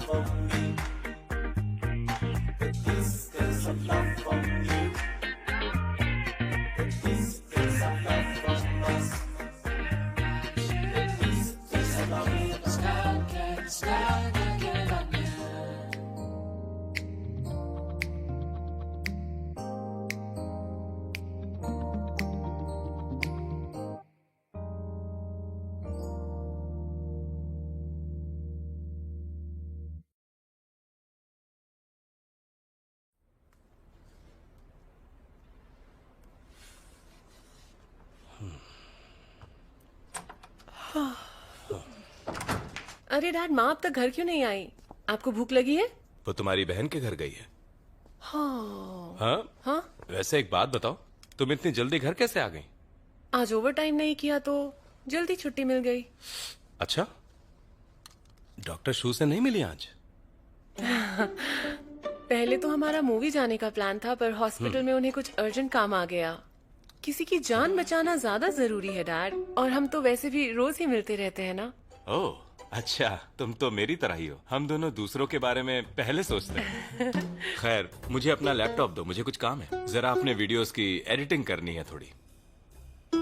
for me. With this is a love from you. With this is a love from us. With this is a love from us. Stand again on you. अरे dad, माँ अब तक घर क्यों नहीं आई? आपको भूख लगी है? वो तुम्हारी बहन के घर गई है। हाँ। हाँ? हाँ? वैसे एक बात बताओ, तुम इतनी जल्दी घर कैसे आ गई? आज ओवर टाइम नहीं किया तो जल्दी छुट्टी मिल गई। अच्छा, डॉक्टर शू से नहीं मिली आज? पहले तो हमारा मूवी जाने का प्लान था, पर हॉस्पिटल में उन्हें कुछ अर्जेंट काम आ गया। किसी की जान बचाना ज्यादा जरूरी है डैड, और हम तो वैसे भी रोज ही मिलते रहते हैं ना। ओह अच्छा, तुम तो मेरी तरह ही हो। हम दोनों दूसरों के बारे में पहले सोचते हैं। खैर, मुझे अपना लैपटॉप दो, मुझे कुछ काम है। जरा अपने वीडियोस की एडिटिंग करनी है थोड़ी।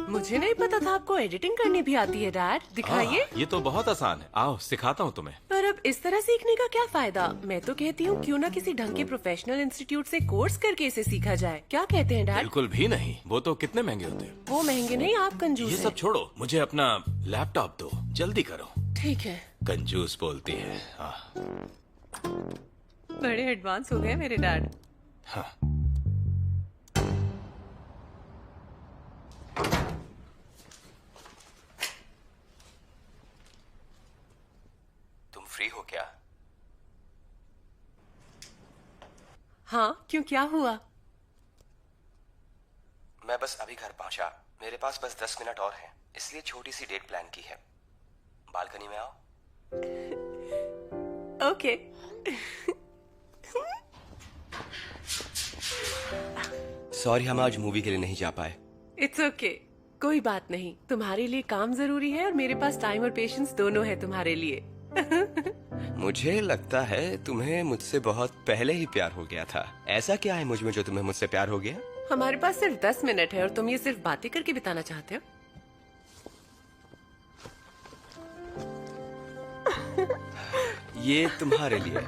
मुझे नहीं पता था आपको एडिटिंग करनी भी आती है डैड, दिखाइए। ये तो बहुत आसान है, आओ सिखाता हूँ तुम्हें। पर अब इस तरह सीखने का क्या फायदा? मैं तो कहती हूँ क्यों ना किसी ढंग के प्रोफेशनल इंस्टीट्यूट से कोर्स करके इसे सीखा जाए। क्या कहते हैं डैड? बिल्कुल भी नहीं, वो तो कितने महंगे होते हैं। वो महंगे नहीं, आप कंजूस ये हैं। सब छोड़ो, मुझे अपना लैपटॉप दो, जल्दी करो। ठीक है। कंजूस बोलती है। हाँ। बड़े एडवांस हो गए मेरे डैड। हाँ। तुम फ्री हो क्या? हाँ, क्यों, क्या हुआ? मैं बस अभी घर पहुंचा। मेरे पास बस 10 मिनट और हैं, इसलिए छोटी सी डेट प्लान की है। बालकनी में आओ। ओके। सॉरी, हम आज मूवी के लिए नहीं जा पाए। इट्स ओके, कोई बात नहीं। तुम्हारे लिए काम जरूरी है और मेरे पास टाइम और पेशेंस दोनों है तुम्हारे लिए। मुझे लगता है तुम्हें मुझसे बहुत पहले ही प्यार हो गया था। ऐसा क्या है मुझ में जो तुम्हें मुझसे प्यार हो गया? हमारे पास सिर्फ 10 मिनट है और तुम ये सिर्फ बातें करके बिताना चाहते हो। ये तुम्हारे लिए।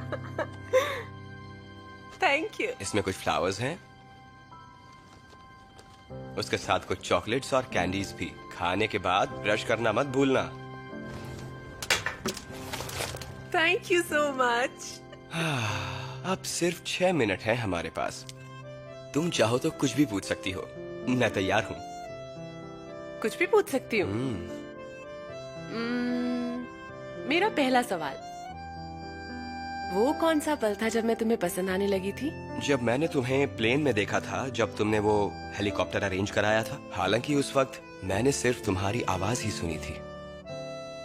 Thank you. इसमें कुछ फ्लावर्स हैं, उसके साथ कुछ चॉकलेट्स और कैंडीज भी। खाने के बाद ब्रश करना मत भूलना। Thank you so much. अब सिर्फ 6 मिनट हैं हमारे पास। तुम चाहो तो कुछ भी पूछ सकती हो, मैं तैयार हूँ। कुछ भी पूछ सकती हूँ। मेरा पहला सवाल, वो कौन सा पल था जब मैं तुम्हें पसंद आने लगी थी? जब मैंने तुम्हें प्लेन में देखा था, जब तुमने वो हेलीकॉप्टर अरेंज कराया था। हालांकि उस वक्त मैंने सिर्फ तुम्हारी आवाज ही सुनी थी।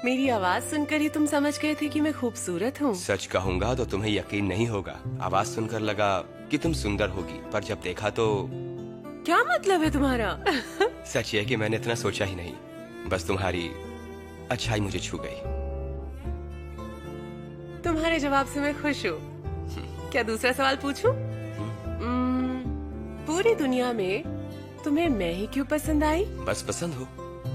मेरी आवाज सुनकर ही तुम समझ गए थे कि मैं खूबसूरत हूँ? सच कहूंगा तो तुम्हें यकीन नहीं होगा। आवाज सुनकर लगा कि तुम सुंदर होगी, पर जब देखा तो... क्या मतलब है तुम्हारा? सच ये कि मैंने इतना सोचा ही नहीं, बस तुम्हारी अच्छाई मुझे छू गई। तुम्हारे जवाब से मैं खुश हूँ। क्या दूसरा सवाल पूछूं? पूरी दुनिया में तुम्हें मैं ही क्यों पसंद आई? बस पसंद हो।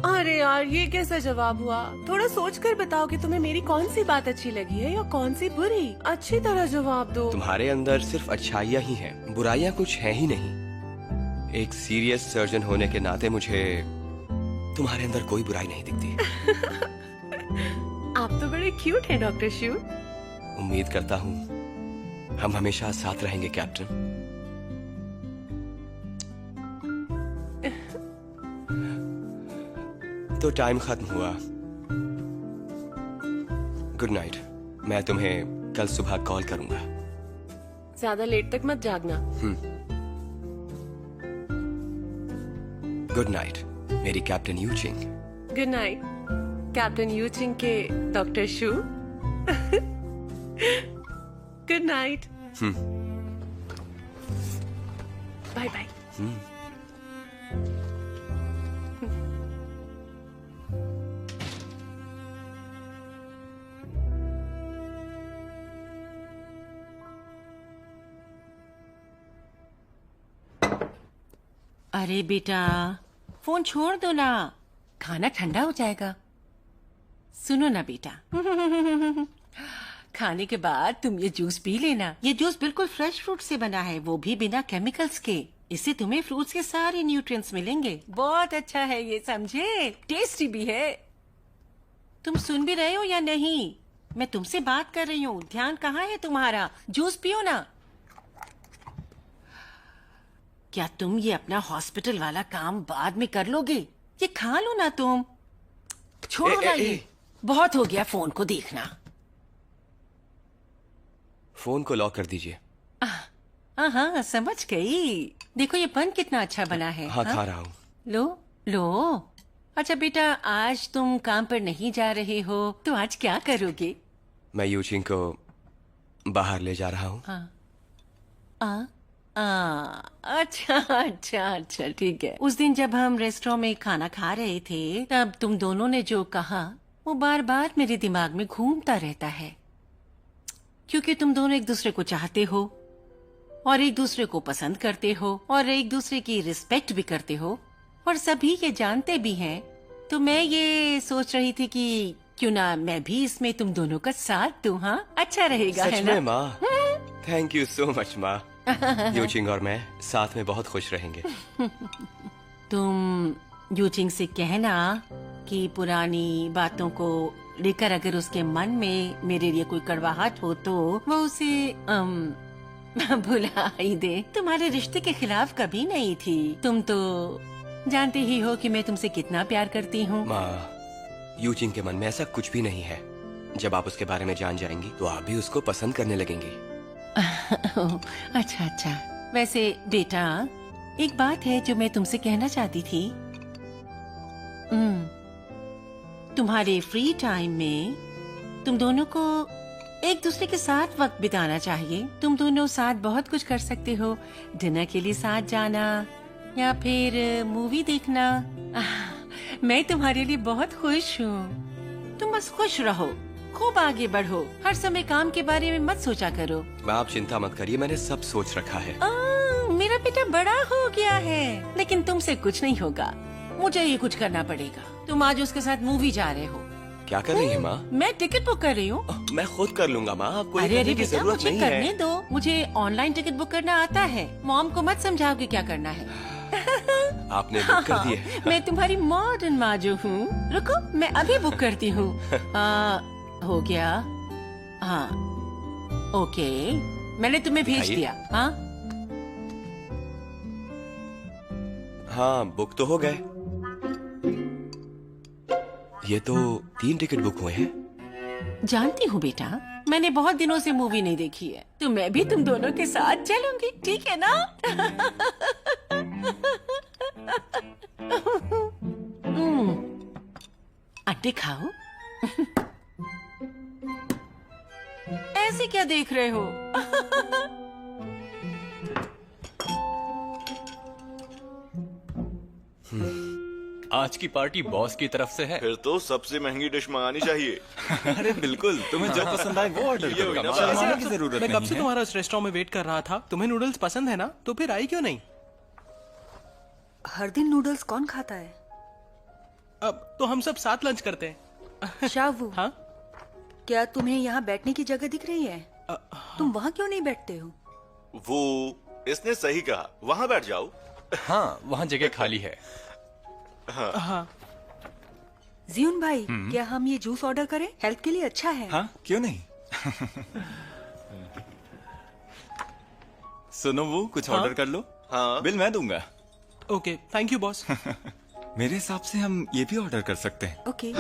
अरे यार, ये कैसा जवाब हुआ? थोड़ा सोच कर बताओ कि तुम्हें मेरी कौन सी बात अच्छी लगी है या कौन सी बुरी। अच्छी तरह जवाब दो। तुम्हारे अंदर सिर्फ अच्छाइयाँ ही हैं, बुराइयाँ कुछ है ही नहीं। एक सीरियस सर्जन होने के नाते मुझे तुम्हारे अंदर कोई बुराई नहीं दिखती। आप तो बड़े क्यूट हैं डॉक्टर शू। उम्मीद करता हूँ हम हमेशा साथ रहेंगे कैप्टन। तो टाइम खत्म हुआ। Good night. मैं तुम्हें कल सुबह कॉल करूंगा। ज्यादा लेट तक मत जागना। गुड नाइट मेरी captain Yuching. Good night captain Yuching के doctor Shu. Good night. Bye bye. अरे बेटा, फोन छोड़ दो ना, खाना ठंडा हो जाएगा। सुनो ना बेटा, खाने के बाद तुम ये जूस पी लेना। ये जूस बिल्कुल फ्रेश फ्रूट से बना है, वो भी बिना केमिकल्स के। इससे तुम्हें फ्रूट्स के सारे न्यूट्रिएंट्स मिलेंगे। बहुत अच्छा है ये, समझे? टेस्टी भी है। तुम सुन भी रहे हो या नहीं? मैं तुमसे बात कर रही हूँ। ध्यान कहाँ है तुम्हारा? जूस पियो ना। क्या तुम ये अपना हॉस्पिटल वाला काम बाद में कर लोगे? ये खा लो ना तुम। छोड़ो ना ये। बहुत हो गया फोन को देखना। फोन को लॉक कर दीजिए। हाँ, समझ गई। देखो ये बन कितना अच्छा बना है। हाँ, खा रहा हूँ। लो लो। अच्छा बेटा, आज तुम काम पर नहीं जा रहे हो, तो आज क्या करोगे? मैं यूचिंग को बाहर ले जा रहा हूँ। अच्छा अच्छा अच्छा, ठीक है। उस दिन जब हम रेस्टोरेंट में खाना खा रहे थे, तब तुम दोनों ने जो कहा वो बार बार मेरे दिमाग में घूमता रहता है। क्योंकि तुम दोनों एक दूसरे को चाहते हो और एक दूसरे को पसंद करते हो और एक दूसरे की रिस्पेक्ट भी करते हो और सभी ये जानते भी हैं। तो मैं ये सोच रही थी कि क्यों ना मैं भी इसमें तुम दोनों का साथ दूं। हाँ, अच्छा रहेगा, सच है में ना? माँ? थैंक यू सो मच माँ। यूचिंग और मैं साथ में बहुत खुश रहेंगे। तुम यूचिंग से कहना कि पुरानी बातों को लेकर अगर उसके मन में मेरे लिए कोई कड़वाहट हो तो वो उसे भुला ही दे। तुम्हारे रिश्ते के खिलाफ कभी नहीं थी। तुम तो जानते ही हो कि मैं तुमसे कितना प्यार करती हूँ। माँ, यूचिंग के मन में ऐसा कुछ भी नहीं है। जब आप उसके बारे में जान जाएंगी तो आप भी उसको पसंद करने लगेंगी। अच्छा अच्छा। वैसे बेटा, एक बात है जो मैं तुमसे कहना चाहती थी। तुम्हारे फ्री टाइम में तुम दोनों को एक दूसरे के साथ वक्त बिताना चाहिए। तुम दोनों साथ बहुत कुछ कर सकते हो। डिनर के लिए साथ जाना या फिर मूवी देखना। मैं तुम्हारे लिए बहुत खुश हूँ। तुम बस खुश रहो, खूब आगे बढ़ो। हर समय काम के बारे में मत सोचा करो। आप चिंता मत करिए, मैंने सब सोच रखा है। मेरा बेटा बड़ा हो गया है, लेकिन तुमसे कुछ नहीं होगा। मुझे ही कुछ करना पड़ेगा। तुम आज उसके साथ मूवी जा रहे हो। क्या कर रही है माँ? मैं टिकट बुक कर रही हूँ। मैं खुद कर लूंगा माँ, आपको ये अरे करने अरे की बेटा, जरूरत मुझे नहीं करने है। दो। मुझे ऑनलाइन टिकट बुक करना आता है। मॉम को मत समझाओ कि क्या करना है। आपने बुक कर दी है? मैं तुम्हारी मॉडर्न माँ जो हूँ। रुको, मैं अभी बुक करती हूँ। हो गया? हाँ, ओके, मैंने तुम्हें भेज आइए। दिया। हाँ हाँ, बुक तो हो गए। ये तो 3 टिकट बुक हुए हैं। जानती हूँ बेटा, मैंने बहुत दिनों से मूवी नहीं देखी है, तो मैं भी तुम दोनों के साथ चलूंगी, ठीक है ना? अंडे खाओ। ऐसे क्या देख रहे हो? आज की पार्टी बॉस की तरफ से है। फिर तो सबसे महंगी डिश मंगानी चाहिए। अरे बिल्कुल, तुम्हें जो पसंद आए वो ऑर्डर ये हुई करो। ना शर्माने की जरूरत मैं नहीं कब से है। तुम्हारा उस रेस्टोरेंट में वेट कर रहा था। तुम्हें नूडल्स पसंद है ना, तो फिर आई क्यों नहीं? हर दिन नूडल्स कौन खाता है? अब तो हम सब साथ लंच करते हैं। शावू, हाँ? क्या तुम्हें यहाँ बैठने की जगह दिख रही है? तुम वहाँ क्यों नहीं बैठते हो? वो इसने सही कहा, वहाँ बैठ जाओ। हाँ, वहाँ जगह खाली है। हाँ। जियुन भाई, क्या हम ये जूस ऑर्डर करें? हेल्थ के लिए अच्छा है। हाँ, क्यों नहीं? सुनो, वो कुछ ऑर्डर कर लो। हाँ। बिल मैं दूंगा। Okay, thank you boss. मेरे हिसाब से हम ये भी ऑर्डर कर सकते हैं। ओके।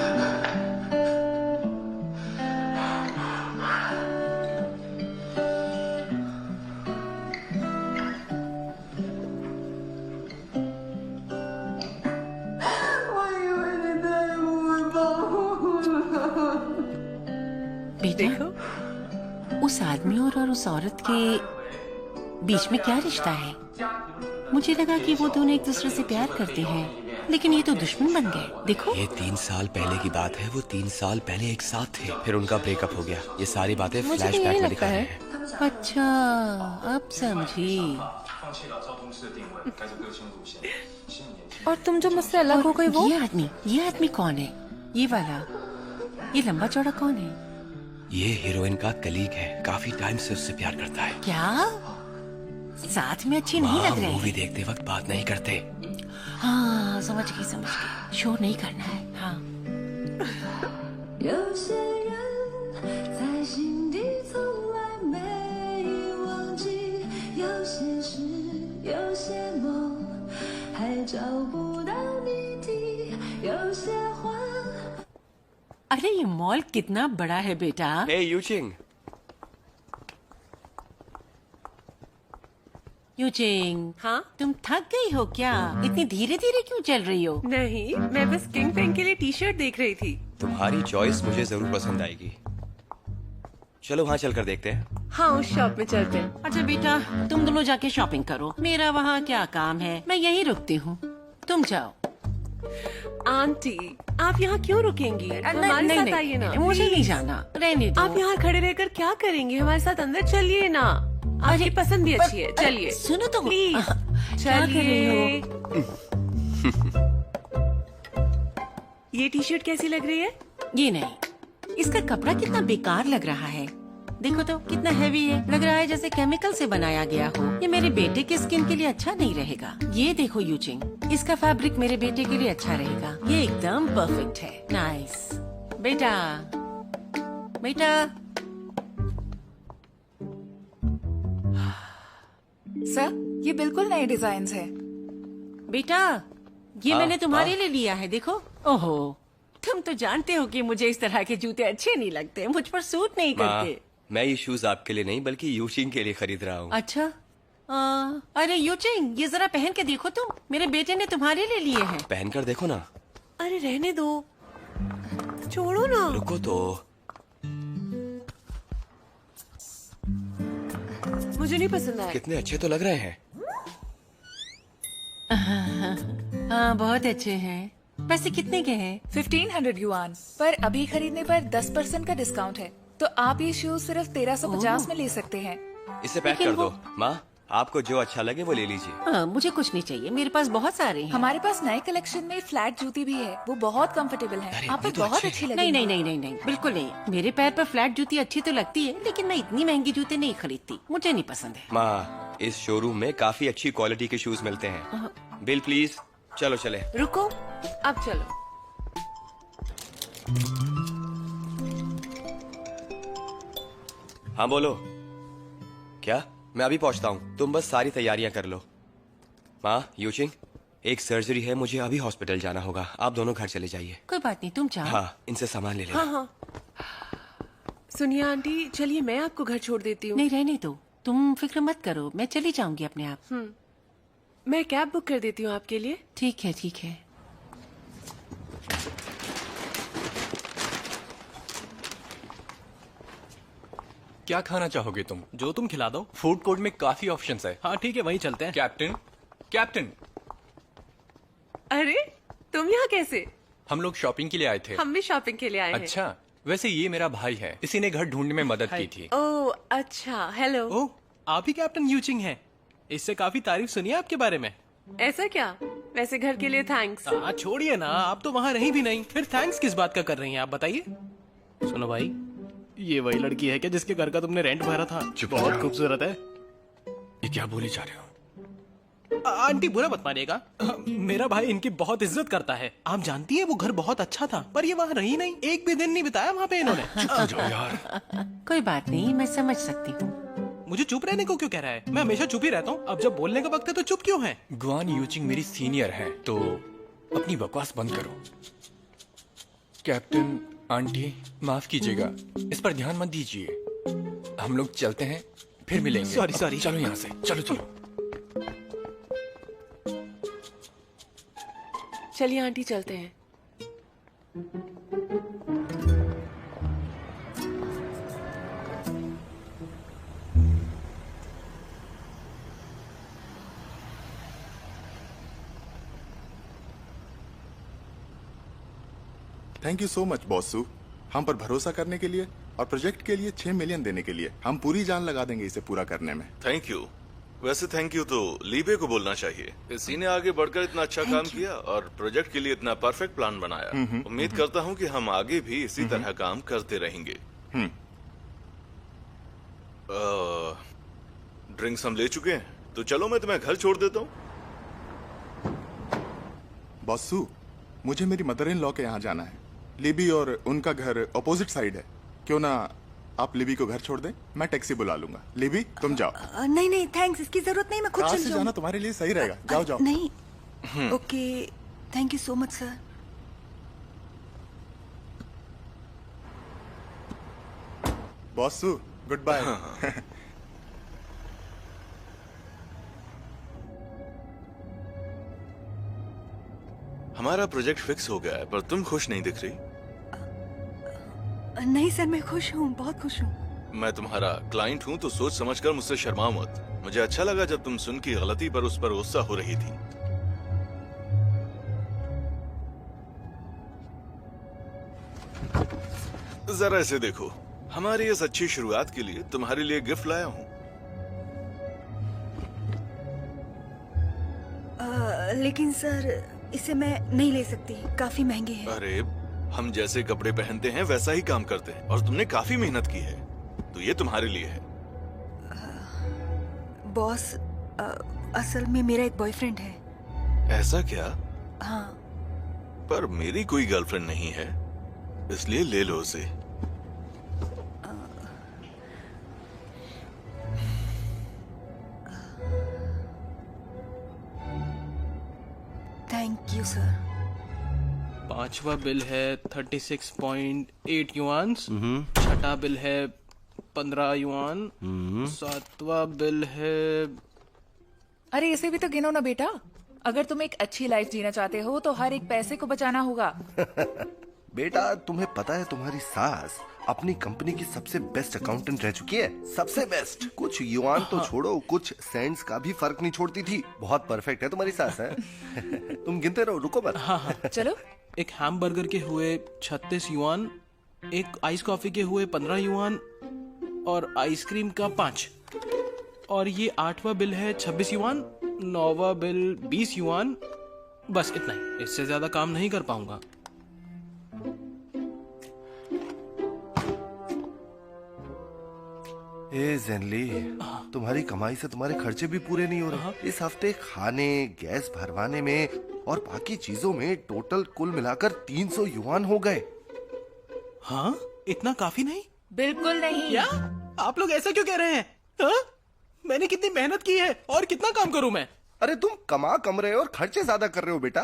बेटा, उस आदमी और उस औरत के बीच में क्या रिश्ता है? मुझे लगा कि वो दोनों एक दूसरे से प्यार करते हैं, लेकिन ये तो दुश्मन बन गए। देखो, ये 3 साल पहले की बात है। वो 3 साल पहले एक साथ थे, फिर उनका ब्रेकअप हो गया। ये सारी बातें मुझे तो फ्लैशबैक यही में लगता दिखा रहे है। हैं। अच्छा, अब समझी। और तुम जो मुझसे अलग हो गई वो? ये आदमी कौन है? ये वाला, ये लंबा चौड़ा कौन है? ये हीरोइन का कलीग है, काफी टाइम से उससे प्यार करता है। क्या साथ में अच्छी नहीं लग रहे मूवी हैं? देखते वक्त बात नहीं करते। हाँ समझ गई। शोर नहीं करना है। हाँ 有些人在心底从来没忘记，有些事，有些梦还找不到谜底，有些话。 अरे ये मॉल कितना बड़ा है बेटा। हे यूचिंग, यूचिंग, हाँ? तुम थक गई हो क्या? इतनी धीरे धीरे क्यों चल रही हो? नहीं, मैं बस किंग पेंग के लिए टी शर्ट देख रही थी। तुम्हारी चॉइस मुझे जरूर पसंद आएगी। चलो वहाँ चलकर देखते हैं। हाँ, उस शॉप में चलते हैं। अच्छा बेटा, तुम दोनों जाके शॉपिंग करो, मेरा वहाँ क्या काम है, मैं यहीं रुकती हूँ, तुम जाओ। आंटी, आप यहाँ क्यों रुकेंगी? हमारे साथ आइए ना। मुझे नहीं जाना, रहने दो। आप यहाँ खड़े रहकर क्या करेंगे? हमारे साथ अंदर चलिए ना। आपकी पसंद भी अच्छी है, चलिए। सुनो तो, प्लीज क्या कर रही चलिए। ये टी शर्ट कैसी लग रही है? ये नहीं, इसका कपड़ा कितना बेकार लग रहा है। देखो तो कितना हैवी है, लग रहा है जैसे केमिकल से बनाया गया हो। ये मेरे बेटे की स्किन के लिए अच्छा नहीं रहेगा। ये देखो यूचिंग, इसका फैब्रिक मेरे बेटे के लिए अच्छा रहेगा। ये एकदम परफेक्ट है। नाइस। बेटा, बेटा, सर, ये बिल्कुल नए डिजाइन है। बेटा, ये मैंने तुम्हारे लिए लिया है, देखो। ओहो, तुम तो जानते हो कि मुझे इस तरह के जूते अच्छे नहीं लगते, मुझ पर सूट नहीं करते। मैं ये शूज आपके लिए नहीं बल्कि यूचिंग के लिए खरीद रहा हूँ। अच्छा, अरे यूचिंग, ये जरा पहन के देखो तुम, मेरे बेटे ने तुम्हारे लिए लिए हैं। पहनकर देखो ना। अरे रहने दो, छोड़ो ना। रुको तो। मुझे नहीं पसंद आया। कितने अच्छे तो लग रहे हैं। हाँ बहुत अच्छे हैं। वैसे कितने के हैं? 1500 युआन, पर अभी खरीदने पर 10% का डिस्काउंट है, तो आप ये शूज सिर्फ 1350 में ले सकते हैं। इसे पैक कर दो। माँ, आपको जो अच्छा लगे वो ले लीजिए। हाँ, मुझे कुछ नहीं चाहिए, मेरे पास बहुत सारे हैं। हमारे पास नए कलेक्शन में फ्लैट जूती भी है, वो बहुत कंफर्टेबल है। अरे, आप पर ये तो बहुत अच्छे अच्छी हैं। लगेगी। नहीं नहीं नहीं नहीं नहीं, बिल्कुल नहीं। मेरे पैर पर फ्लैट जूती अच्छी तो लगती है, लेकिन मैं इतनी महंगी जूते नहीं खरीदती, मुझे नहीं पसंद है। माँ, इस शोरूम में काफी अच्छी क्वालिटी के शूज मिलते हैं। Bill please. चलो चले। रुको, अब चलो। हाँ बोलो। क्या? मैं अभी पहुंचता हूँ, तुम बस सारी तैयारियां कर लो। माँ, यूचिंग, एक सर्जरी है, मुझे अभी हॉस्पिटल जाना होगा। आप दोनों घर चले जाइए। कोई बात नहीं, तुम जाओ। हाँ, इनसे सामान ले लेना। हाँ हाँ। सुनिए आंटी, चलिए मैं आपको घर छोड़ देती हूँ। नहीं, रहने दो, तुम फिक्र मत करो, मैं चली जाऊंगी अपने आप। मैं कैब बुक कर देती हूँ आपके लिए। ठीक है, ठीक है। क्या खाना चाहोगे तुम? जो तुम खिला दो। फूड कोर्ट में काफी ऑप्शंस है। हाँ ठीक है, वहीं चलते हैं। कैप्टन, कैप्टन, अरे तुम यहाँ कैसे? हम लोग शॉपिंग के लिए आए थे। हम भी शॉपिंग के लिए आए हैं। अच्छा, वैसे ये मेरा भाई है, इसी ने घर ढूंढने में मदद की थी। ओह अच्छा, हेलो। ओह, आप ही कैप्टन यूचिंग हैं। इससे काफी तारीफ सुनी है आपके बारे में। ऐसा क्या? वैसे घर के लिए थैंक्स। छोड़िए ना, आप तो वहाँ रही भी नहीं, फिर थैंक्स किस बात का कर रही हैं आप बताइए। सुनो भाई, ये वही लड़की है क्या जिसके घर का तुमने रेंट भरा था? बहुत खूबसूरत है। ये क्या बोले जा रहे हो? आंटी बुरा मत मानिएगा, मेरा भाई इनकी बहुत इज्जत करता है। आप जानती है वो घर बहुत अच्छा था, पर ये वहाँ रही नहीं, एक भी दिन नहीं बिताया वहाँ पे इन्होंने। चुप हो जाओ यार। कोई बात नहीं, मैं समझ सकती हूँ। मुझे चुप रहने को क्यों कह रहा है? मैं हमेशा चुप ही रहता हूँ, अब जब बोलने का वक्त है तो चुप क्यों है? गुआन यूचिंग मेरी सीनियर है, तो अपनी बकवास बंद करो। कैप्टन, आंटी, माफ कीजिएगा, इस पर ध्यान मत दीजिए। हम लोग चलते हैं, फिर मिलेंगे। सॉरी। चलो यहाँ से, चलो चलो। चलिए आंटी, चलते हैं। थैंक यू सो मच बॉसू, हम पर भरोसा करने के लिए और प्रोजेक्ट के लिए 6 मिलियन देने के लिए। हम पूरी जान लगा देंगे इसे पूरा करने में। Thank you. वैसे थैंक यू तो लीबे को बोलना चाहिए। इसी ने आगे बढ़कर इतना अच्छा काम किया और प्रोजेक्ट के लिए इतना परफेक्ट प्लान बनाया। उम्मीद करता हूँ कि हम आगे भी इसी तरह काम करते रहेंगे। ड्रिंक्स हम ले चुके हैं, तो चलो मैं तुम्हें घर छोड़ देता हूँ। बॉसू, मुझे मेरी मदर इन लॉ के यहाँ जाना है। लिबी और उनका घर अपोजिट साइड है। क्यों ना आप लिबी को घर छोड़ दें, मैं टैक्सी बुला लूंगा। लिबी तुम जाओ। नहीं नहीं थैंक्स, इसकी जरूरत नहीं, मैं खुद कार चल से जाऊँ। जाना तुम्हारे लिए सही रहेगा। जाओ जाओ। नहीं okay, thank you so much sir. Boss good bye. हमारा प्रोजेक्ट फिक्स हो गया है, पर तुम खुश नहीं दिख रही। नहीं सर, मैं खुश हूँ, बहुत खुश हूँ। मैं तुम्हारा क्लाइंट हूँ तो सोच समझकर मुझसे शर्माओ मत। मुझे अच्छा लगा जब तुम सुन की गलती पर उस पर गुस्सा हो रही थी। जरा इसे देखो, हमारी इस अच्छी शुरुआत के लिए तुम्हारे लिए गिफ्ट लाया हूँ। लेकिन सर इसे मैं नहीं ले सकती, काफी महंगे हैं। अरे, हम जैसे कपड़े पहनते हैं वैसा ही काम करते हैं और तुमने काफी मेहनत की है, तो ये तुम्हारे लिए है। बॉस, असल में मेरा एक बॉयफ्रेंड है। ऐसा क्या? हाँ। पर मेरी कोई गर्लफ्रेंड नहीं है, इसलिए ले लो उसे। Thank you sir. पांचवा बिल है 36.8 युआन्स। छठा बिल है 15 युआन। सातवां बिल है। अरे इसे भी तो गिनो ना बेटा। अगर तुम एक अच्छी लाइफ जीना चाहते हो तो हर एक पैसे को बचाना होगा। बेटा, तुम्हें पता है तुम्हारी सास अपनी कंपनी की सबसे बेस्ट अकाउंटेंट रह चुकी है। सबसे बेस्ट। कुछ युआन तो छोड़ो, कुछ सेंट्स का भी फर्क नहीं छोड़ती थी। बहुत परफेक्ट है तुम्हारी सास है। तुम गिनते रहो, रुको मत। हाँ। चलो। एक हैमबर्गर के हुए 36 युआन, एक आइस कॉफी के हुए 15 युआन और आइसक्रीम का 5। और ये 8वां बिल है 26 युआन। 9वां bill 20 yuan. बस इतना ही, इससे ज्यादा काम नहीं कर पाऊंगा। ए जेनली, तुम्हारी कमाई से तुम्हारे खर्चे भी पूरे नहीं हो रहे। इस हफ्ते खाने, गैस भरवाने में और बाकी चीजों में टोटल कुल मिलाकर 300 युआन हो गए। हाँ, इतना काफी नहीं? बिल्कुल नहीं। क्या? आप लोग ऐसा क्यों कह रहे हैं? हाँ? मैंने कितनी मेहनत की है और कितना काम करूं मैं? अरे तुम कमा कम रहे हो और खर्चे ज्यादा कर रहे हो बेटा।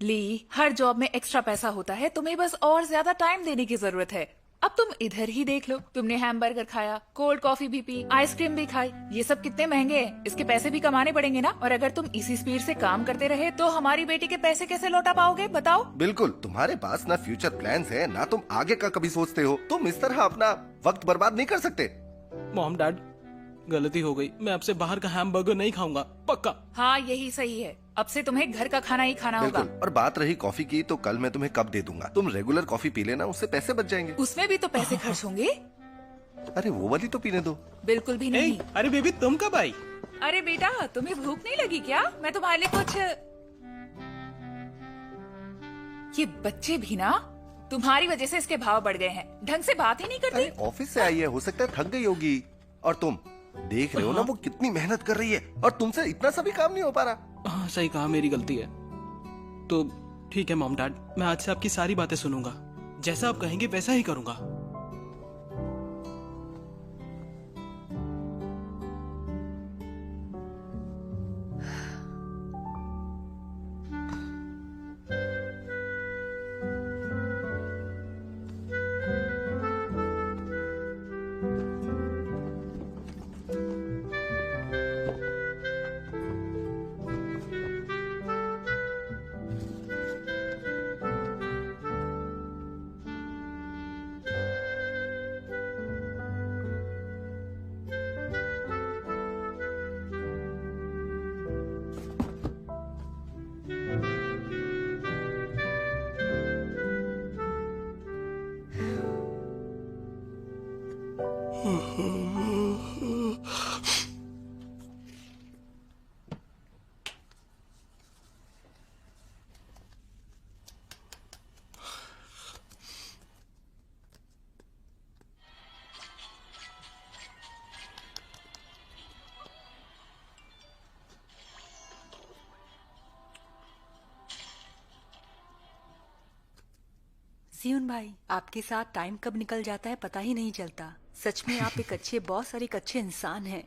ली, हर जॉब में एक्स्ट्रा पैसा होता है, तुम्हें बस और ज्यादा टाइम देने की जरूरत है। अब तुम इधर ही देख लो, तुमने हैमबर्गर खाया, कोल्ड कॉफी भी पी, आइसक्रीम भी खाई। ये सब कितने महंगे हैं, इसके पैसे भी कमाने पड़ेंगे ना। और अगर तुम इसी स्पीड से काम करते रहे तो हमारी बेटी के पैसे कैसे लौटा पाओगे, बताओ? बिल्कुल, तुम्हारे पास ना फ्यूचर प्लान्स है, ना तुम आगे का कभी सोचते हो। तुम इस तरह अपना वक्त बर्बाद नहीं कर सकते। मॉम डैड, गलती हो गई। मैं आपसे बाहर का हैमबर्गर नहीं खाऊंगा, पक्का। हाँ, यही सही है। अब से तुम्हें घर का खाना ही खाना होगा। और बात रही कॉफी की, तो कल मैं तुम्हें कप दे दूंगा। तुम रेगुलर कॉफी पी लेना, उससे पैसे बच जाएंगे। उसमें भी तो पैसे खर्च होंगे। अरे वो वाली तो पीने दो। बिल्कुल भी नहीं। अरे बेबी, तुम कब आई? अरे बेटा, तुम्हें भूख नहीं लगी क्या? मैं तुम्हारे लिए कुछ। ये बच्चे भी ना, तुम्हारी वजह से इसके भाव बढ़ गए हैं। ढंग से बात ही नहीं करती। ऑफिस से आई है, हो सकता है थक गई होगी। और तुम देख रहे हो ना वो कितनी मेहनत कर रही है, और तुमसे इतना सा भी काम नहीं हो पा रहा। हाँ, सही कहा, मेरी गलती है। तो ठीक है मॉम डैड, मैं आज से आपकी सारी बातें सुनूंगा। जैसा आप कहेंगे वैसा ही करूंगा। सियुन भाई, आपके साथ टाइम कब निकल जाता है पता ही नहीं चलता। सच में आप एक अच्छे बॉस और एक अच्छे इंसान हैं।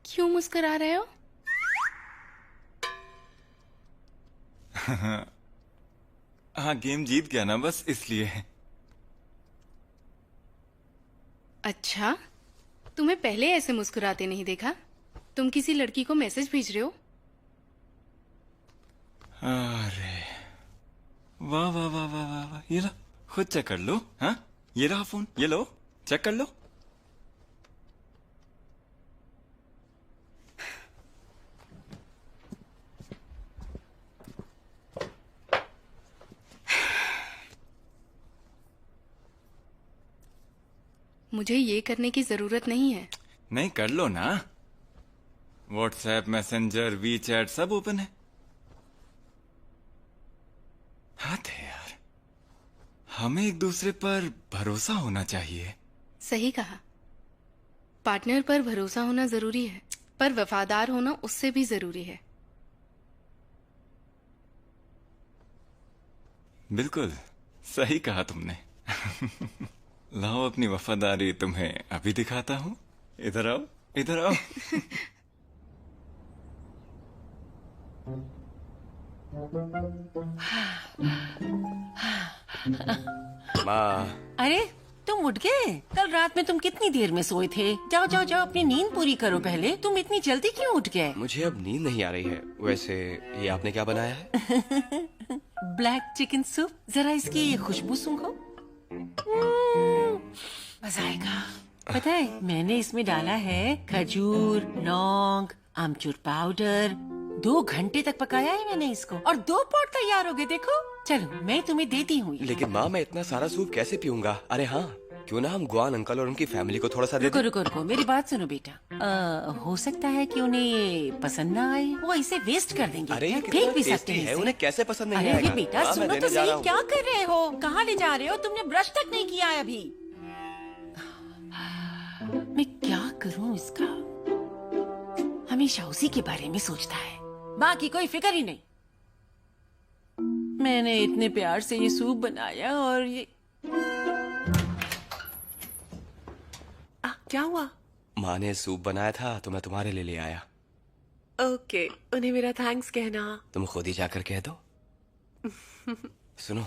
क्यों मुस्कुरा रहे हो? हाँ, गेम जीत गया ना, बस इसलिए। अच्छा, तुम्हें पहले ऐसे मुस्कुराते नहीं देखा। तुम किसी लड़की को मैसेज भेज रहे हो? अरे वाह वाह वाह वाह वाह वाह, ये लो, खुद चेक कर लो। हाँ, ये रहा फोन, ये लो, चेक कर लो। मुझे ये करने की जरूरत नहीं है। नहीं, कर लो ना। व्हाट्सएप, मैसेंजर, वीचैट सब ओपन है। हाँ थे यार, हमें एक दूसरे पर भरोसा होना चाहिए। सही कहा। पार्टनर पर भरोसा होना जरूरी है, पर वफादार होना उससे भी जरूरी है। बिल्कुल सही कहा तुमने। लाओ अपनी वफादारी तुम्हें अभी दिखाता हूँ। इधर आओ, इधर आओ। माँ, अरे तुम उठ गए? कल रात में तुम कितनी देर में सोए थे? जाओ जाओ जाओ, अपनी नींद पूरी करो पहले। तुम इतनी जल्दी क्यों उठ गए? मुझे अब नींद नहीं आ रही है। वैसे ये आपने क्या बनाया है? Black chicken soup. जरा इसकी खुशबू सूंघो। मजा आएगा। पता है मैंने इसमें डाला है खजूर, लौंग, आमचूर पाउडर। 2 घंटे तक पकाया है मैंने इसको, और 2 पॉट तैयार हो गए। देखो, चलो मैं तुम्हें देती हूँ। लेकिन माँ, मैं इतना सारा सूप कैसे पीऊंगा? अरे हाँ, क्यों ना हम गुआन अंकल और उनकी फैमिली को थोड़ा सा दे रुको दें? रुको रुको, मेरी बात सुनो बेटा। हो सकता है कि उन्हें ये पसंद ना आए, वो इसे वेस्ट कर देंगे। अरे ये फेंक कितना भी टेस्टी सकते हैं है, इसे। उन्हें कैसे पसंद नहीं अरे आएगा? ये बेटा माँ, मैं सुनो देने तो जा रहा सही, हूँ। क्या कर रहे हो? कहाँ ले जा रहे हो? तुमने ब्रश तक नहीं किया है अभी। मैं क्या करूं इसका? हमेशा उसी के बारे में सोचता है, बाकी कोई फिक्र ही नहीं। मैंने इतने प्यार से ये सूप बनाया और ये क्या हुआ? माँ ने सूप बनाया था तो मैं तुम्हारे लिए ले आया। ओके, उन्हें मेरा थैंक्स कहना। तुम खुद ही जाकर कह दो। सुनो,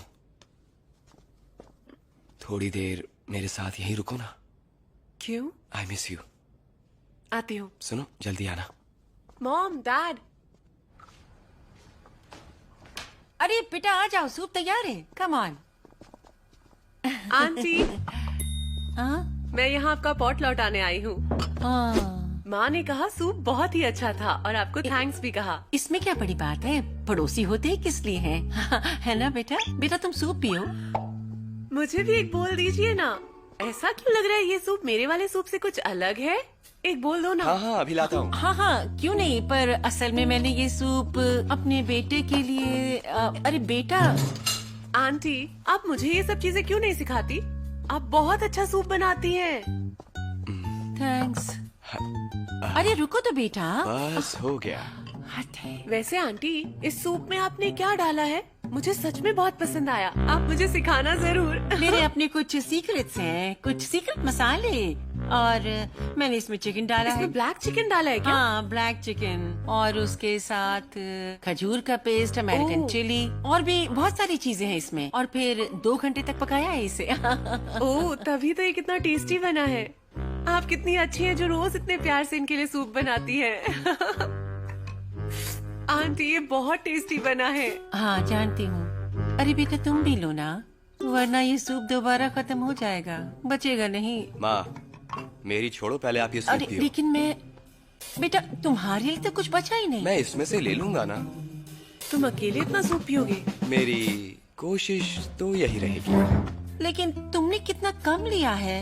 थोड़ी देर मेरे साथ यहीं रुको ना। क्यों? I miss you. आती हूँ। सुनो, जल्दी आना। Mom, dad. अरे बेटा आ जाओ, सूप तैयार है। Come on. आंटी, हाँ मैं यहाँ आपका पॉट लौटाने आई हूँ। माँ ने कहा सूप बहुत ही अच्छा था और आपको थैंक्स भी कहा। इसमें क्या बड़ी बात है? पड़ोसी होते ही किस लिए हैं? है ना बेटा? बेटा तुम सूप पियो। मुझे भी एक बोल दीजिए ना। ऐसा क्यों लग रहा है ये सूप मेरे वाले सूप से कुछ अलग है? एक बोल दो ना। हाँ हाँ, अभी लाता हूँ। हाँ हाँ, क्यों नहीं, पर असल में मैंने ये सूप अपने बेटे के लिए अरे बेटा। आंटी, आप मुझे ये सब चीजें क्यों नहीं सिखाती? आप बहुत अच्छा सूप बनाती हैं। थैंक्स। अरे रुको तो बेटा। बस हो गया। वैसे आंटी, इस सूप में आपने क्या डाला है? मुझे सच में बहुत पसंद आया। आप मुझे सिखाना जरूर। मेरे अपने कुछ सीक्रेट्स हैं, कुछ सीक्रेट मसाले, और मैंने इसमें चिकन डाला है। इसमें ब्लैक चिकन डाला है क्या? हाँ, ब्लैक चिकन, और उसके साथ खजूर का पेस्ट, अमेरिकन चिली, और भी बहुत सारी चीजें हैं इसमें, और फिर 2 घंटे तक पकाया है इसे। ओह, तभी तो ये कितना टेस्टी बना है। आप कितनी अच्छी हैं जो रोज इतने प्यार से इनके लिए सूप बनाती हैं। आंटी, ये बहुत टेस्टी बना है। हाँ जानती हूँ। अरे बेटा तुम भी लो ना, वरना ये सूप दोबारा खत्म हो जाएगा, बचेगा नहीं। माँ, मेरी छोड़ो, पहले आप ये सूप अरे पियो। लेकिन मैं, बेटा तुम्हारे लिए तो कुछ बचा ही नहीं। मैं इसमें से ले लूंगा ना। तुम अकेले इतना सूप पियोगे? मेरी कोशिश तो यही रहेगी। लेकिन तुमने कितना कम लिया है।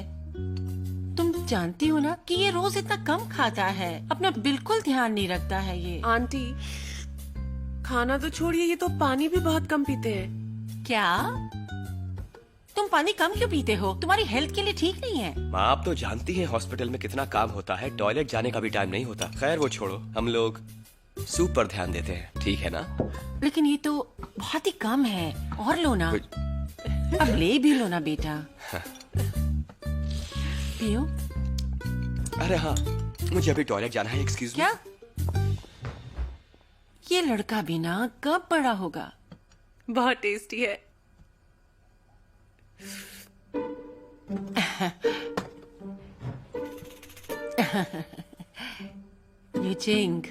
तुम जानती हो ना कि ये रोज इतना कम खाता है, अपना बिल्कुल ध्यान नहीं रखता है ये। आंटी, खाना तो छोड़िए, ये तो पानी भी बहुत कम पीते हैं। क्या तुम पानी कम क्यों पीते हो? तुम्हारी हेल्थ के लिए ठीक नहीं है। माँ, आप तो जानती हैं हॉस्पिटल में कितना काम होता है, टॉयलेट जाने का भी टाइम नहीं होता। खैर वो छोड़ो, हम लोग सूप पर ध्यान देते हैं, ठीक है ना? लेकिन ये तो बहुत ही कम है, और लो ना। अब ले भी लो ना बेटा। पियो। अरे हाँ, मुझे अभी टॉयलेट जाना है, एक्सक्यूज मी। क्या? ये लड़का भी ना कब बड़ा होगा? बहुत टेस्टी है। यूचिंग,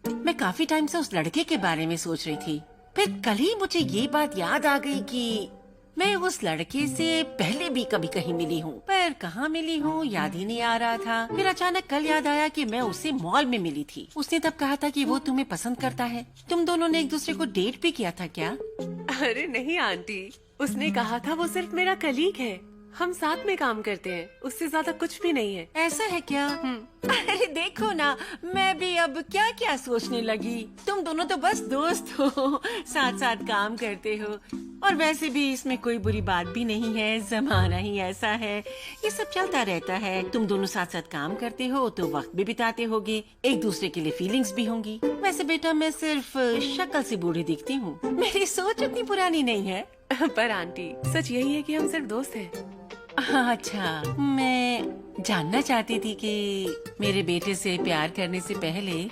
मैं काफी टाइम से उस लड़के के बारे में सोच रही थी। फिर कल ही मुझे ये बात याद आ गई कि मैं उस लड़के से पहले भी कभी कहीं मिली हूँ, पर कहाँ मिली हूँ याद ही नहीं आ रहा था। फिर अचानक कल याद आया कि मैं उससे मॉल में मिली थी। उसने तब कहा था कि वो तुम्हें पसंद करता है। तुम दोनों ने एक दूसरे को डेट भी किया था क्या? अरे नहीं आंटी, उसने कहा था वो सिर्फ मेरा कलीग है, हम साथ में काम करते हैं, उससे ज्यादा कुछ भी नहीं है। ऐसा है क्या? अरे देखो ना, मैं भी अब क्या क्या सोचने लगी। तुम दोनों तो बस दोस्त हो, साथ साथ काम करते हो, और वैसे भी इसमें कोई बुरी बात भी नहीं है, जमाना ही ऐसा है, ये सब चलता रहता है। तुम दोनों साथ साथ काम करते हो तो वक्त भी बिताते होगे, एक दूसरे के लिए फीलिंग्स भी होंगी। वैसे बेटा मैं सिर्फ शक्ल से बूढ़ी दिखती हूँ, मेरी सोच उतनी पुरानी नहीं है। पर आंटी सच यही है कि हम सिर्फ दोस्त हैं। अच्छा, मैं जानना चाहती थी कि मेरे बेटे से प्यार करने से पहले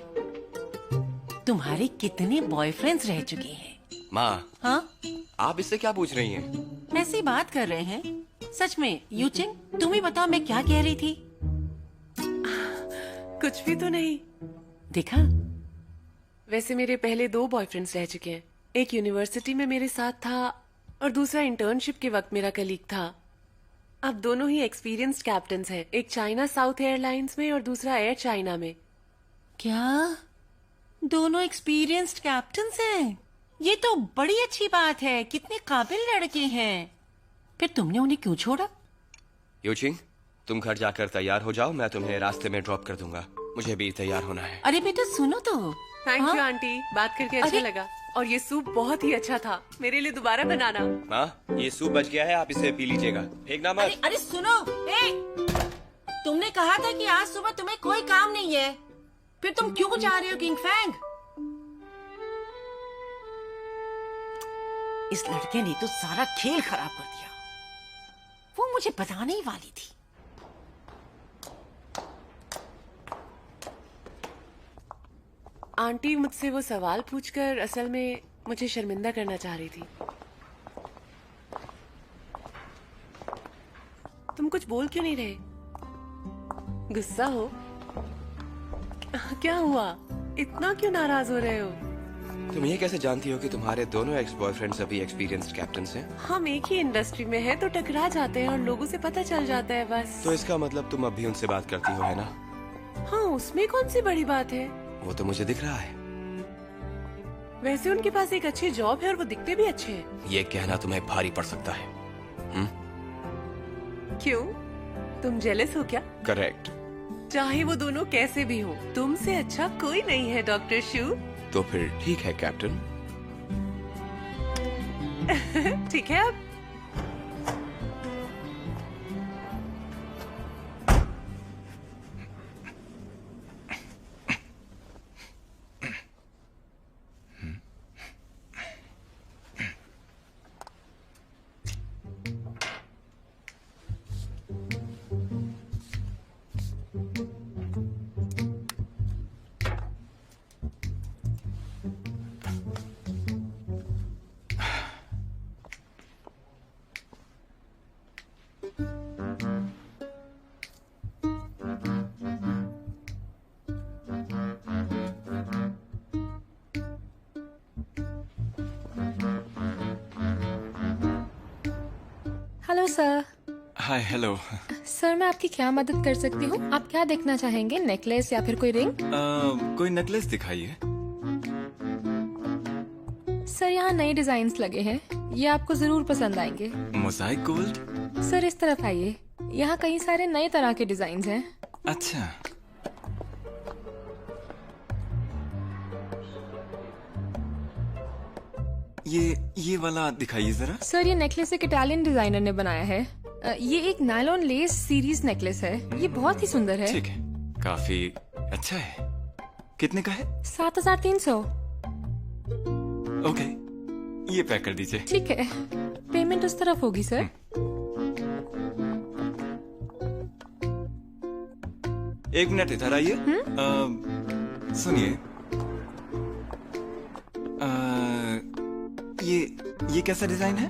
तुम्हारे कितने बॉयफ्रेंड्स रह चुके हैं? माँ, हाँ? आप इससे क्या पूछ रही हैं? ऐसे ही बात कर रहे हैं। सच में यूचिंग, तुम ही बताओ मैं क्या कह रही थी? कुछ भी तो नहीं। देखा? वैसे मेरे पहले 2 बॉयफ्रेंड्स रह चुके हैं। एक यूनिवर्सिटी में मेरे साथ था और दूसरा इंटर्नशिप के वक्त मेरा कलीग था। अब दोनों ही एक्सपीरियंस्ड कैप्टन्स हैं, एक चाइना साउथ एयरलाइंस में और दूसरा एयर चाइना में। क्या? दोनों एक्सपीरियंस्ड कैप्टन्स हैं? ये तो बड़ी अच्छी बात है, कितने काबिल लड़के हैं। फिर तुमने उन्हें क्यों छोड़ा? यूचिंग, तुम घर जाकर तैयार हो जाओ, मैं तुम्हें रास्ते में ड्रॉप कर दूंगा, मुझे भी तैयार होना है। अरे बेटा सुनो तो। थैंक हाँ? यू आंटी, बात करके अच्छा लगा, और ये सूप बहुत ही अच्छा था, मेरे लिए दोबारा बनाना। माँ, ये सूप बच गया है, आप इसे पी लीजिएगा, फेंकना मत। अरे सुनो, तुमने कहा था कि आज सुबह तुम्हें कोई काम नहीं है, फिर तुम क्यों जा रहे हो किंग फैंग? इस लड़के ने तो सारा खेल खराब कर दिया, वो मुझे बताने ही वाली थी। आंटी मुझसे वो सवाल पूछकर असल में मुझे शर्मिंदा करना चाह रही थी। तुम कुछ बोल क्यों नहीं रहे? गुस्सा हो? क्या हुआ? इतना क्यों नाराज हो रहे हो? तुम ये कैसे जानती हो कि तुम्हारे दोनों एक्स बॉयफ्रेंड्स अभी एक्सपीरियंस्ड कैप्टन्स हैं? हम एक ही इंडस्ट्री में हैं तो टकरा जाते हैं और लोगों से पता चल जाता है बस। तो इसका मतलब तुम अब भी उनसे बात करती हो, है ना? हाँ, उसमें कौन सी बड़ी बात है? वो तो मुझे दिख रहा है। वैसे उनके पास एक अच्छी जॉब है और वो दिखते भी अच्छे हैं। ये कहना तुम्हें भारी पड़ सकता है। क्यों? तुम जेलस हो क्या? करेक्ट। चाहे वो दोनों कैसे भी हो, तुमसे अच्छा कोई नहीं है डॉक्टर शू। तो फिर ठीक है कैप्टन। ठीक है अब। Hello sir. Hi, hello. Sir मैं आपकी क्या मदद कर सकती हूँ? आप क्या देखना चाहेंगे, नेकलेस या फिर कोई रिंग? कोई नेकलेस दिखाइए। सर यहाँ नए डिजाइन्स लगे हैं, ये आपको जरूर पसंद आएंगे। Mosaic gold? सर इस तरफ आइए, यहाँ कई सारे नए तरह के डिजाइन्स हैं। अच्छा। ये वाला दिखाइए जरा। सर ये नेकलेस एक इटालियन डिजाइनर ने बनाया है। ये एक नायलॉन लेस सीरीज नेकलेस है, ये बहुत ही सुंदर है। ठीक है, काफी अच्छा है। कितने का है? 7,300। ओके, ये पैक कर दीजिए। ठीक है, पेमेंट उस तरफ होगी सर। एक मिनट इधर आइए। सुनिए, ये कैसा डिजाइन है?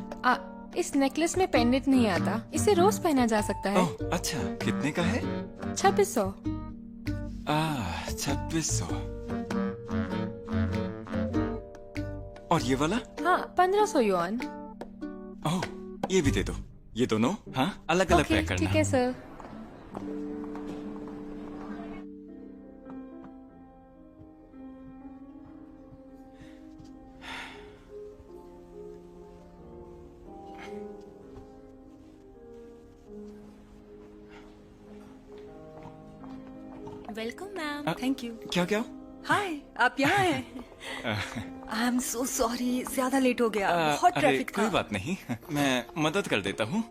इस नेकलेस में पेंडेंट नहीं आता, इसे रोज पहना जा सकता है। ओह, अच्छा, कितने का है? 2600। 2600। और ये वाला? हाँ, 1500 युआन। ओह, ये भी दे दो। ये दोनों हाँ अलग अलग पैक करना। ठीक है sir. Welcome ma'am. Thank you. क्या क्या? हाय, आप यहाँ हैं? आई एम सो सॉरी, ज्यादा लेट हो गया, बहुत ट्रैफिक था। कोई बात नहीं, मैं मदद कर देता हूँ।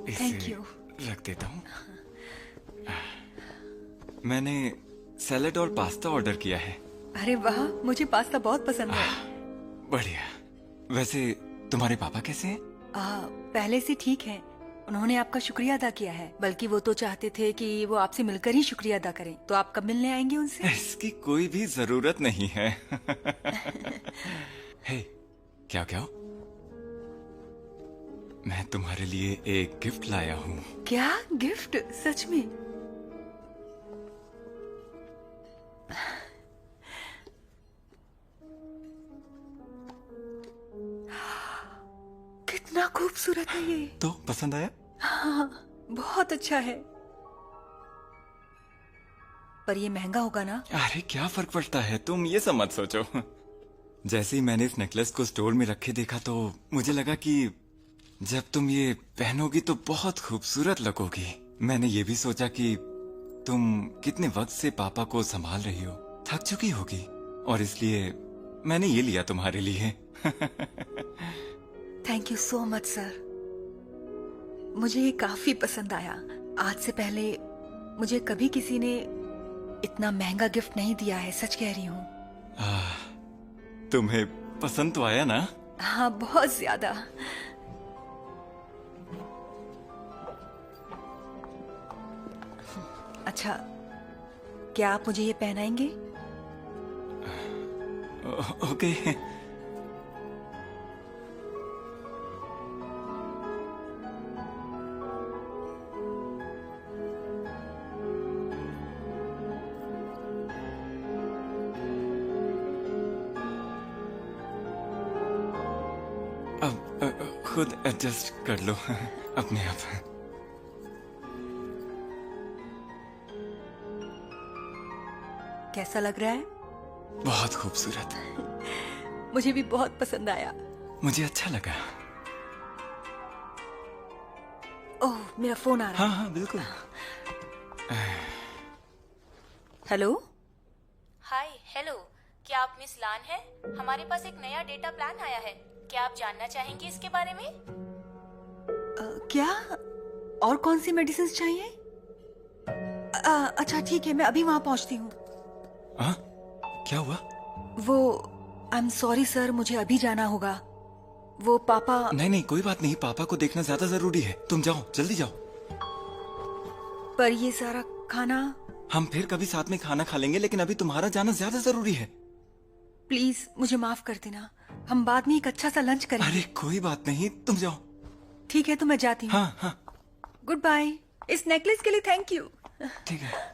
Thank you. रख देता हूँ। मैंने सैलेड और पास्ता ऑर्डर किया है। अरे वाह, मुझे पास्ता बहुत पसंद है। बढ़िया। वैसे तुम्हारे पापा कैसे हैं? पहले से ठीक है। उन्होंने आपका शुक्रिया अदा किया है, बल्कि वो तो चाहते थे कि वो आपसे मिलकर ही शुक्रिया अदा करें। तो आप कब मिलने आएंगे उनसे? इसकी कोई भी जरूरत नहीं है। हे, क्या क्या? मैं तुम्हारे लिए एक गिफ्ट लाया हूँ। क्या गिफ्ट? सच में? कितना खूबसूरत है ये। तो पसंद आया? हाँ, बहुत अच्छा है। पर ये महंगा होगा ना? अरे क्या फर्क पड़ता है, तुम ये सब मत सोचो। जैसे ही मैंने इस नेकलेस को स्टोर में रखे देखा तो मुझे लगा कि जब तुम ये पहनोगी तो बहुत खूबसूरत लगोगी। मैंने ये भी सोचा कि तुम कितने वक्त से पापा को संभाल रही हो, थक चुकी होगी, और इसलिए मैंने ये लिया तुम्हारे लिए। Thank you so much sir, मुझे ये काफी पसंद आया। आज से पहले मुझे कभी किसी ने इतना महंगा गिफ्ट नहीं दिया है, सच कह रही हूँ। तुम्हें पसंद तो आया ना? हाँ, बहुत ज्यादा। अच्छा, क्या आप मुझे ये पहनाएंगे? ओके। अब खुद एडजस्ट कर लो अपने आप। कैसा लग रहा है? बहुत खूबसूरत। मुझे भी बहुत पसंद आया। मुझे अच्छा लगा। ओह, मेरा फोन आ रहा है। हाँ हाँ बिल्कुल। हेलो। हाय, हेलो, क्या आप मिस लान हैं? हमारे पास एक नया डेटा प्लान आया है, क्या आप जानना चाहेंगी इसके बारे में? क्या? और कौन सी मेडिसिन चाहिए? अच्छा ठीक है, मैं अभी वहां पहुंचती हूँ। क्या हुआ? वो आई एम सॉरी सर, मुझे अभी जाना होगा। वो पापा। नहीं, कोई बात नहीं, पापा को देखना ज्यादा जरूरी है। तुम जाओ, जल्दी जाओ। पर ये सारा खाना? हम फिर कभी साथ में खाना खा लेंगे, लेकिन अभी तुम्हारा जाना ज्यादा जरूरी है। प्लीज मुझे माफ कर देना, हम बाद में एक अच्छा सा लंच करेंगे। अरे कोई बात नहीं, तुम जाओ। ठीक है, तो मैं जाती हूँ। हाँ हाँ। Good bye. इस नेकलेस के लिए थैंक यू। ठीक है।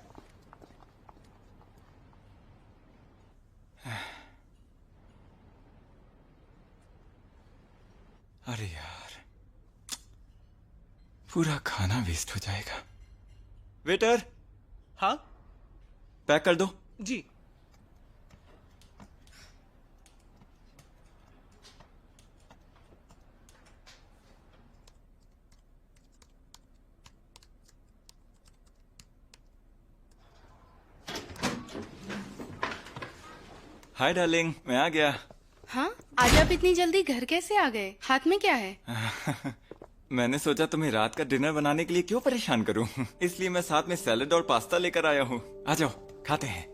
अरे यार, पूरा खाना वेस्ट हो जाएगा। वेटर। हाँ, पैक कर दो। जी। हाय डार्लिंग, मैं आ गया। हाँ, आज आप इतनी जल्दी घर कैसे आ गए? हाथ में क्या है? मैंने सोचा तुम्हें रात का डिनर बनाने के लिए क्यों परेशान करूं, इसलिए मैं साथ में सैलेड और पास्ता लेकर आया हूँ। आ जाओ खाते हैं।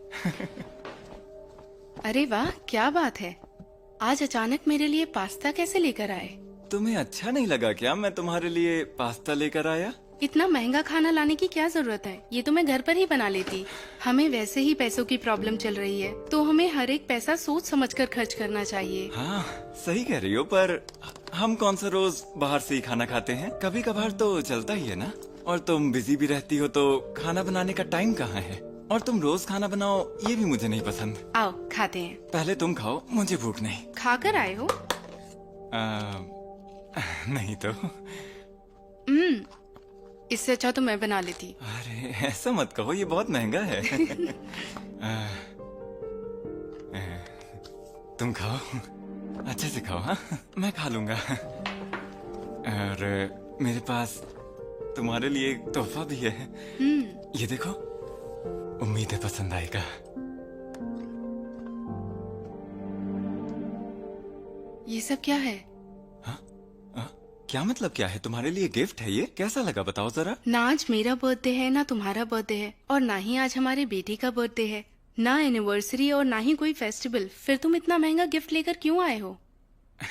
अरे वाह, क्या बात है। आज अचानक मेरे लिए पास्ता कैसे लेकर आए? तुम्हें अच्छा नहीं लगा क्या मैं तुम्हारे लिए पास्ता लेकर आया? इतना महंगा खाना लाने की क्या जरूरत है, ये तो मैं घर पर ही बना लेती। हमें वैसे ही पैसों की प्रॉब्लम चल रही है, तो हमें हर एक पैसा सोच समझकर खर्च करना चाहिए। हाँ सही कह रही हो, पर हम कौन सा रोज बाहर से ही खाना खाते हैं, कभी कभार तो चलता ही है ना। और तुम बिजी भी रहती हो तो खाना बनाने का टाइम कहाँ है, और तुम रोज खाना बनाओ ये भी मुझे नहीं पसंद। आओ खाते हैं। पहले तुम खाओ, मुझे भूख नहीं। खाकर आए हो? नहीं तो। इससे अच्छा तो मैं बना लेती। अरे ऐसा मत कहो, ये बहुत महंगा है। तुम खाओ, अच्छे से खाओ। हाँ मैं खा लूंगा। और मेरे पास तुम्हारे लिए एक तोहफा भी है। ये देखो, उम्मीद है पसंद आएगा। ये सब क्या है? क्या मतलब क्या है? तुम्हारे लिए गिफ्ट है ये, कैसा लगा बताओ जरा। ना आज मेरा बर्थडे है, ना तुम्हारा बर्थडे है, और ना ही आज हमारे बेटी का बर्थडे है, ना एनिवर्सरी और ना ही कोई फेस्टिवल। फिर तुम इतना महंगा गिफ्ट लेकर क्यों आए हो?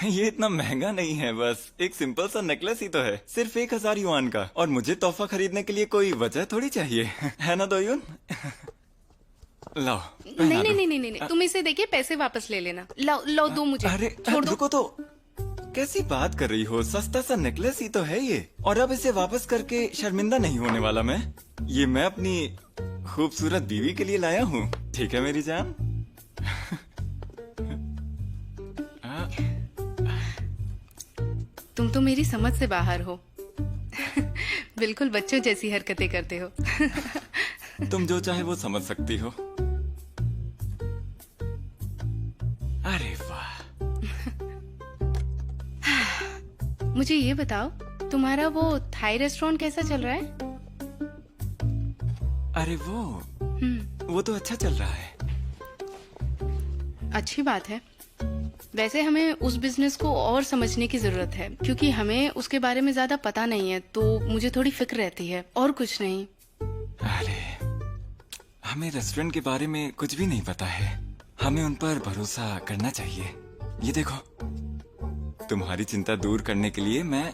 ये इतना महंगा नहीं है, बस एक सिंपल सा नेकलेस ही तो है, सिर्फ 1000 युआन का। और मुझे तोहफा खरीदने के लिए कोई वजह थोड़ी चाहिए, है ना दोयुन? लाओ। नहीं नहीं नहीं नहीं नहीं, तुम इसे देखिए, पैसे वापस ले लेना। लाओ लाओ, दो मुझे। अरे छोड़ दो। रुको तो, कैसी बात कर रही हो? सस्ता सा नेकलेस ही तो है ये, और अब इसे वापस करके शर्मिंदा नहीं होने वाला मैं। ये मैं अपनी खूबसूरत बीवी के लिए लाया हूँ, ठीक है मेरी जान? तुम तो मेरी समझ से बाहर हो। बिल्कुल बच्चों जैसी हरकतें करते हो। तुम जो चाहे वो समझ सकती हो। अरे वाह। मुझे ये बताओ, तुम्हारा वो थाई रेस्टोरेंट कैसा चल रहा है? अरे वो तो अच्छा चल रहा है। अच्छी बात है। वैसे हमें उस बिजनेस को और समझने की जरूरत है, क्योंकि हमें उसके बारे में ज्यादा पता नहीं है, तो मुझे थोड़ी फिक्र रहती है, और कुछ नहीं। अरे हमें रेस्टोरेंट के बारे में कुछ भी नहीं पता है, हमें उन पर भरोसा करना चाहिए। ये देखो, तुम्हारी चिंता दूर करने के लिए मैं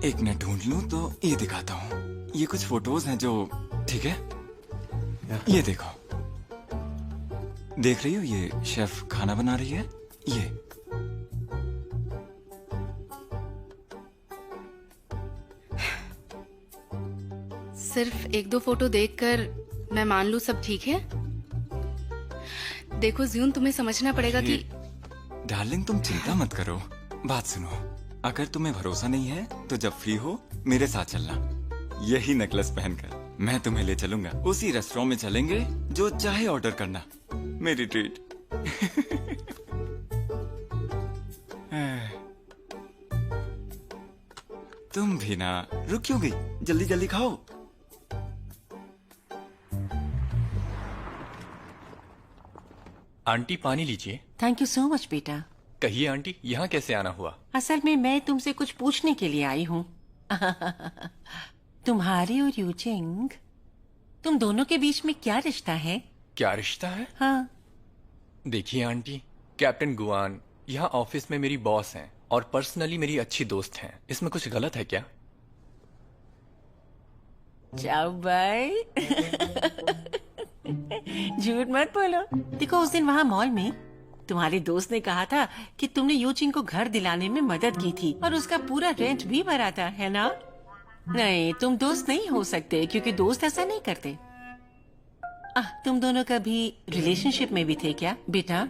एक मिनट ढूंढ लूं तो ये दिखाता हूँ। ये कुछ फोटोज हैं जो, ठीक है, ये देखो, देख रही हो, ये शेफ खाना बना रही है। ये सिर्फ 1-2 फोटो देखकर मैं मान लूं सब ठीक है? देखो ज्यून, तुम्हें समझना पड़ेगा कि डार्लिंग तुम चिंता मत करो। बात सुनो, अगर तुम्हें भरोसा नहीं है तो जब फ्री हो मेरे साथ चलना। यही नेकलेस पहनकर मैं तुम्हें ले चलूंगा, उसी रेस्टोरेंट में चलेंगे, जो चाहे ऑर्डर करना, मेरी ट्रीट। तुम भी ना, रुक क्यों गई? जल्दी जल्दी खाओ। आंटी पानी लीजिए। थैंक यू सो मच बेटा। कहिए आंटी, यहाँ कैसे आना हुआ? असल में मैं तुमसे कुछ पूछने के लिए आई हूँ। तुम्हारे और यूचिंग, तुम दोनों के बीच में क्या रिश्ता है? क्या रिश्ता है? हाँ। देखिए आंटी, कैप्टन गुआन यहाँ ऑफिस में मेरी बॉस हैं और पर्सनली मेरी अच्छी दोस्त हैं। इसमें कुछ गलत है क्या? जाओ भाई। झूठ मत बोलो। देखो, उस दिन वहाँ मॉल में तुम्हारे दोस्त ने कहा था कि तुमने यूचिंग को घर दिलाने में मदद की थी और उसका पूरा रेंट भी भरा था, है ना? नहीं, तुम दोस्त नहीं हो सकते, क्योंकि दोस्त ऐसा नहीं करते। तुम दोनों कभी रिलेशनशिप में भी थे क्या बेटा?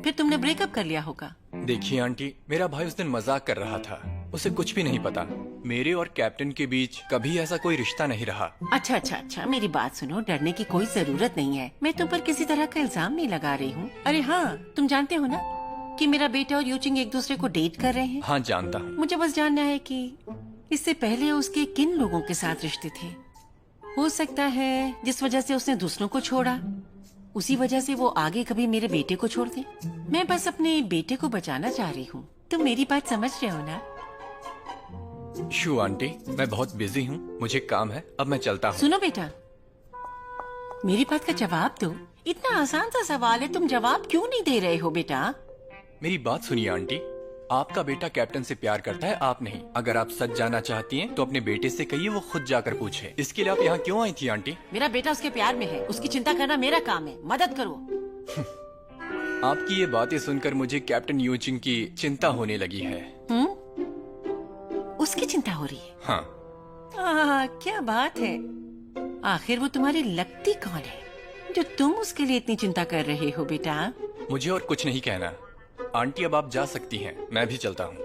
फिर तुमने ब्रेकअप कर लिया होगा। देखिए आंटी, मेरा भाई उस दिन मजाक कर रहा था, उसे कुछ भी नहीं पता। मेरे और कैप्टन के बीच कभी ऐसा कोई रिश्ता नहीं रहा। अच्छा अच्छा अच्छा, मेरी बात सुनो, डरने की कोई जरूरत नहीं है। मैं तुम पर किसी तरह का इल्जाम नहीं लगा रही हूँ। अरे हाँ, तुम जानते हो ना कि मेरा बेटा और यूचिंग एक दूसरे को डेट कर रहे हैं? हाँ जानता हूँ। मुझे बस जानना है कि इससे पहले उसके किन लोगों के साथ रिश्ते थे। हो सकता है जिस वजह से उसने दूसरों को छोड़ा, उसी वजह से वो आगे कभी मेरे बेटे को छोड़ दे। मैं बस अपने बेटे को बचाना चाह रही हूँ। तुम मेरी बात समझ रहे हो ना? शू आंटी, मैं बहुत बिजी हूँ, मुझे काम है, अब मैं चलता हूँ। सुनो बेटा, मेरी बात का जवाब दो। इतना आसान सा सवाल है, तुम जवाब क्यों नहीं दे रहे हो बेटा? मेरी बात सुनिए आंटी, आपका बेटा कैप्टन से प्यार करता है, आप नहीं। अगर आप सच जानना चाहती हैं तो अपने बेटे से कहिए वो खुद जाकर पूछे। इसके लिए आप यहाँ क्यों आई थी आंटी? मेरा बेटा उसके प्यार में है, उसकी चिंता करना मेरा काम है, मदद करो। आपकी ये बातें सुनकर मुझे कैप्टन यूचिंग की चिंता होने लगी है। उसकी चिंता हो रही है? हाँ। क्या बात है। आखिर वो तुम्हारी लगती कौन है जो तुम उसके लिए इतनी चिंता कर रहे हो बेटा? मुझे और कुछ नहीं कहना आंटी, अब आप जा सकती हैं, मैं भी चलता हूँ।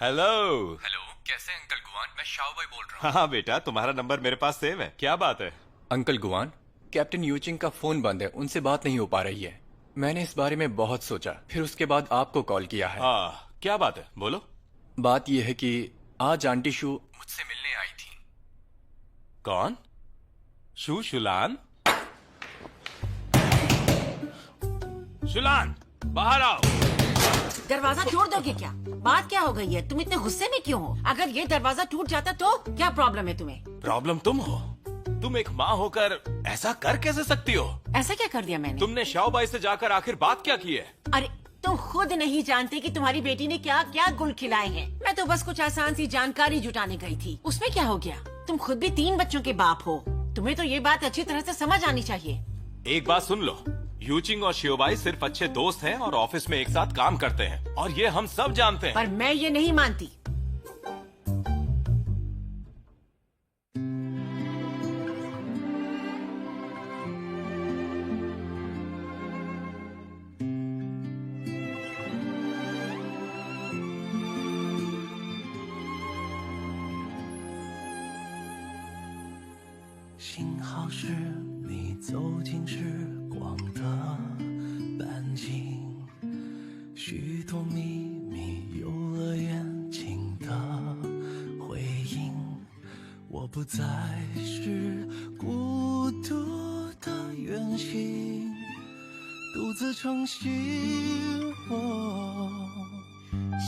हेलो। हेलो, कैसे हैं अंकल गुआन? मैं शाओ भाई बोल रहा हूँ। हाँ बेटा, तुम्हारा नंबर मेरे पास सेव है। क्या बात है? अंकल गुआन, कैप्टन यूचिंग का फोन बंद है, उनसे बात नहीं हो पा रही है। मैंने इस बारे में बहुत सोचा, फिर उसके बाद आपको कॉल किया है। क्या बात है, बोलो। बात यह है कि आज आंटी शू मुझसे मिलने आई थी। कौन? शू शुलान? शुलान, बाहर आओ। दरवाजा तोड़ दोगे क्या? बात क्या हो गई है? तुम इतने गुस्से में क्यों हो? अगर ये दरवाजा टूट जाता तो क्या प्रॉब्लम है तुम्हें? प्रॉब्लम तुम हो। तुम एक माँ होकर ऐसा कर कैसे सकती हो? ऐसा क्या कर दिया मैंने? तुमने शाओ बाई से जाकर आखिर बात क्या की है? अरे तुम खुद नहीं जानते कि तुम्हारी बेटी ने क्या क्या गुल खिलाए हैं। मैं तो बस कुछ आसान सी जानकारी जुटाने गई थी, उसमें क्या हो गया? तुम खुद भी 3 बच्चों के बाप हो, तुम्हें तो ये बात अच्छी तरह से समझ आनी चाहिए। एक बात सुन लो, यूचिंग और शियोबाई सिर्फ अच्छे दोस्त हैं और ऑफिस में एक साथ काम करते हैं, और ये हम सब जानते हैं। पर मैं ये नहीं मानती।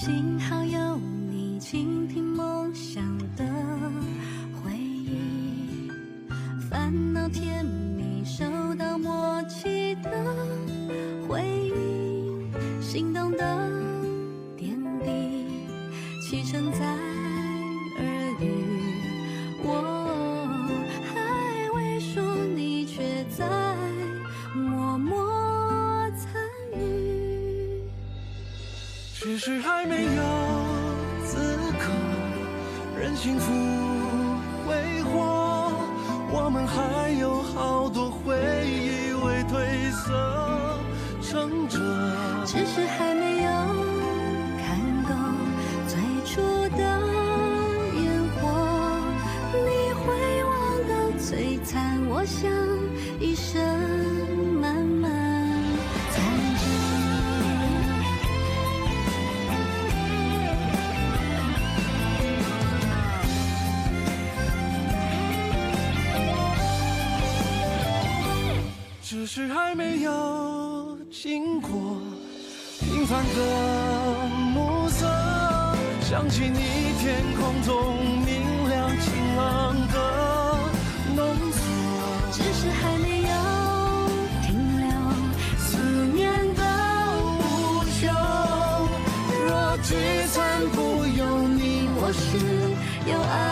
幸好有你倾听梦想的回忆，烦恼甜蜜收到默契的回应，心动的点滴启程在耳语，我还未说，你却在默默参与，只是还没有资格任幸福挥霍，我们还有好多回忆未褪色撑着，只是还没有看够最初的烟火，你会忘得璀璨，我想一生慢慢藏着。只是还没有经过平凡的暮色，想起你天空中明亮晴朗的浓缩，只是还没有停留思念的无穷，若聚散不由你，我是有爱